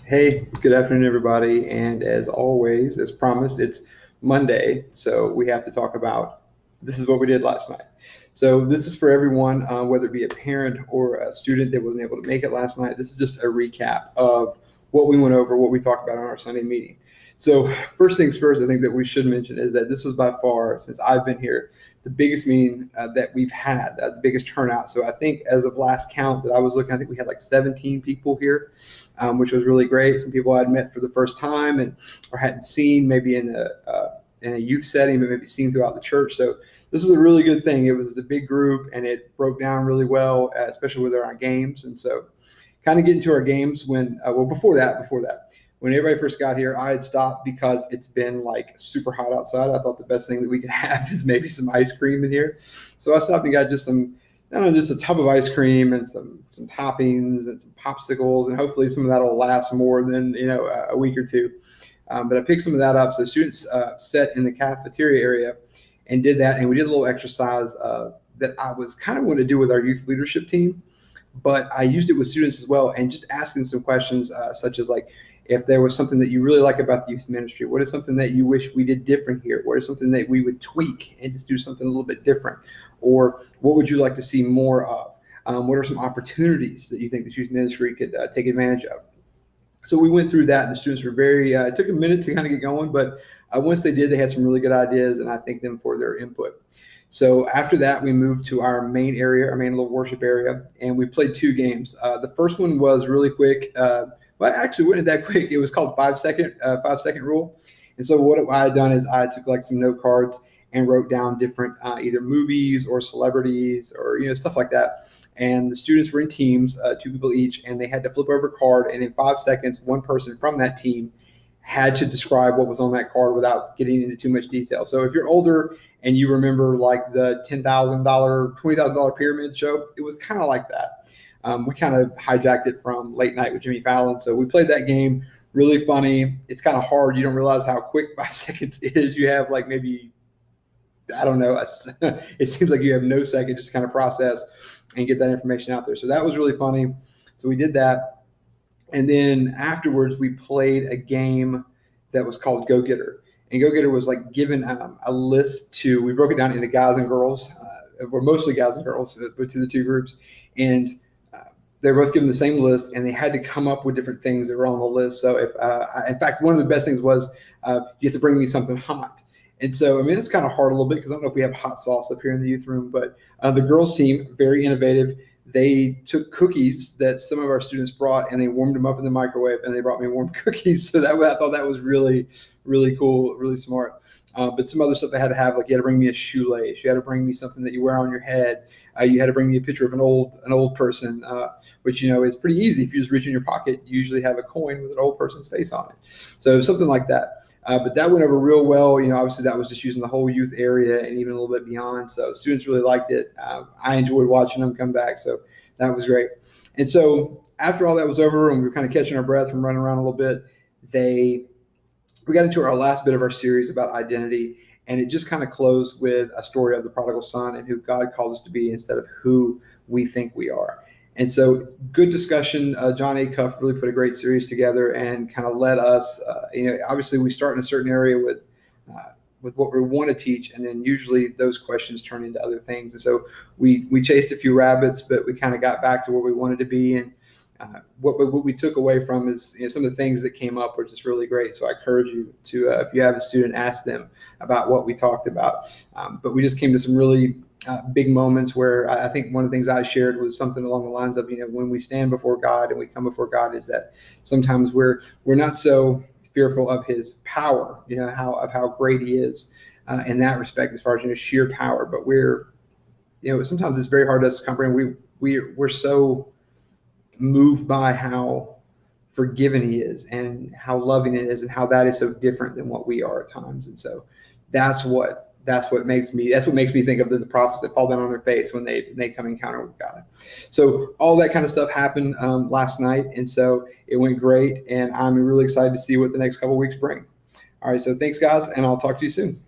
Hey, good afternoon, everybody. And as always, as promised, it's Monday. So we have to talk about this is what we did last night. So this is for everyone, whether it be a parent or a student that wasn't able to make it last night. This is just a recap of what we went over, what we talked about on our Sunday meeting. So first things first, I think that we should mention is that this was by far, since I've been here, the biggest meeting that we've had, the biggest turnout. So I think as of last count that I was looking, I think we had like 17 people here, which was really great. Some people I'd met for the first time and or hadn't seen maybe in a youth setting, but maybe seen throughout the church. So this was a really good thing. It was a big group and it broke down really well, especially with our games. And so kind of getting to our games when, before that, when everybody first got here, I had stopped because it's been like super hot outside. I thought the best thing that we could have is maybe some ice cream in here. So I stopped and got just some, I don't know, just a tub of ice cream and some toppings and some popsicles, and hopefully some of that will last more than a week or two. But I picked some of that up. So students sat in the cafeteria area and did that, and we did a little exercise that I was kind of wanting to do with our youth leadership team, but I used it with students as well, and just asking some questions such as like, if there was something that you really like about the youth ministry, what is something that you wish we did different here? What is something that we would tweak and just do something a little bit different? Or what would you like to see more of? What are some opportunities that you think the youth ministry could take advantage of? So we went through that, and the students were it took a minute to kind of get going, but once they did, they had some really good ideas, and I thank them for their input. So after that, we moved to our main area, our main little worship area, and we played two games. The first one was really quick. Well, actually, wasn't that quick. It was called 5 second rule. And so what I had done is I took like some note cards and wrote down different either movies or celebrities or stuff like that. And the students were in teams, two people each, and they had to flip over a card. And in 5 seconds, one person from that team had to describe what was on that card without getting into too much detail. So if you're older and you remember like the $10,000, $20,000 pyramid show, it was kind of like that. We kind of hijacked it from Late Night with Jimmy Fallon. So we played that game, really funny. It's kind of hard. You don't realize how quick 5 seconds is. You have like maybe, I don't know, it seems like you have no second just to kind of process and get that information out there. So that was really funny. So we did that. And then afterwards, we played a game that was called Go Getter. And Go Getter was like given a list we broke it down into guys and girls. We're mostly guys and girls, but to the two groups. And they were both given the same list, and they had to come up with different things that were on the list. So in fact, one of the best things was you have to bring me something hot. And so, I mean, it's kind of hard a little bit because I don't know if we have hot sauce up here in the youth room, but the girls team, very innovative. They took cookies that some of our students brought and they warmed them up in the microwave, and they brought me warm cookies. So I thought that was really, really cool, really smart. But some other stuff they had to have, like you had to bring me a shoelace, you had to bring me something that you wear on your head, you had to bring me a picture of an old person, which is pretty easy. If you just reach in your pocket, you usually have a coin with an old person's face on it. So something like that. But that went over real well. Obviously that was just using the whole youth area and even a little bit beyond. So students really liked it. I enjoyed watching them come back. So that was great. And so after all that was over and we were kind of catching our breath from running around a little bit, we got into our last bit of our series about identity, and it just kind of closed with a story of the prodigal son and who God calls us to be instead of who we think we are. And so good discussion. John A. Cuff really put a great series together and kind of led us, obviously we start in a certain area with what we want to teach, and then usually those questions turn into other things. And so we chased a few rabbits, but we kind of got back to where we wanted to be. And what we took away from is some of the things that came up were just really great. So I encourage you to, if you have a student, ask them about what we talked about. But we just came to some really big moments where I think one of the things I shared was something along the lines of, when we stand before God and we come before God, is that sometimes we're not so fearful of his power, of how great he is in that respect, as far as sheer power. But we're sometimes it's very hard to us to comprehend. We're so moved by how forgiving he is and how loving it is and how that is so different than what we are at times. And so that's what makes me think of the prophets that fall down on their face when they come encounter with God. So all that kind of stuff happened last night, and so it went great, and I'm really excited to see what the next couple of weeks bring. All right, so thanks guys, and I'll talk to you soon.